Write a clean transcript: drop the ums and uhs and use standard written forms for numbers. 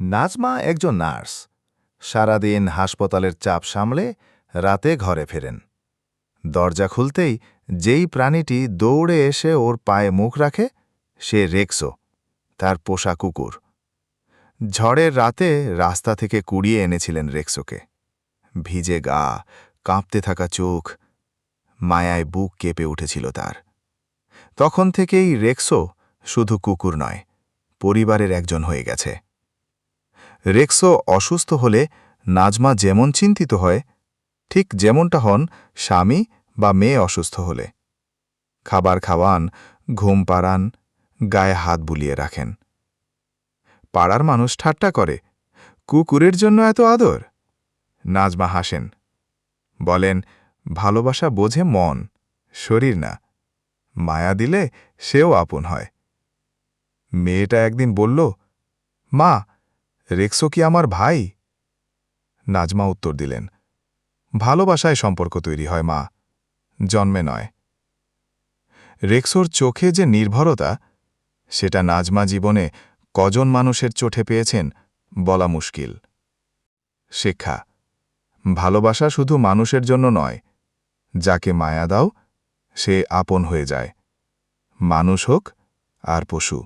নাজমা একজন নার্স। সারাদিন হাসপাতালের চাপ সামলে রাতে ঘরে ফেরেন। দরজা খুলতেই যেই প্রাণীটি দৌড়ে এসে ওর পায়ে মুখ রাখে সে রেক্সো, তার পোষা কুকুর। ঝড়ের রাতে রাস্তা থেকে কুড়িয়ে এনেছিলেন রেক্সোকে। ভিজে গা, কাঁপতে থাকা চোখ, মায়ায় বুক কেঁপে উঠেছিল তার। তখন থেকেই রেক্সো শুধু কুকুর নয়, পরিবারের একজন হয়ে গেছে। রেক্সো অসুস্থ হলে নাজমা যেমন চিন্তিত হয়, ঠিক যেমনটা হন স্বামী বা মেয়ে অসুস্থ হলে। খাবার খাওয়ান, ঘুম পাড়ান, গায়ে হাত বুলিয়ে রাখেন। পাড়ার মানুষ ঠাট্টা করে, কুকুরের জন্য এত আদর? নাজমা হাসেন, বলেন, ভালোবাসা বোঝে মন, শরীর না। মায়া দিলে সেও আপন হয়। মেয়েটা একদিন বলল, মা, রেক্সো কি আমার ভাই? নাজমা উত্তর দিলেন, ভালোবাসায় সম্পর্ক তৈরি হয় মা, জন্মে নয়। রেক্সোর চোখে যে নির্ভরতা, সেটা নাজমা জীবনে কজন মানুষের চোখে পেয়েছেন বলা মুশকিল। শিক্ষা: ভালোবাসা শুধু মানুষের জন্য নয়, যাকে মায়া দাও সে আপন হয়ে যায়, মানুষ হোক আর পশু।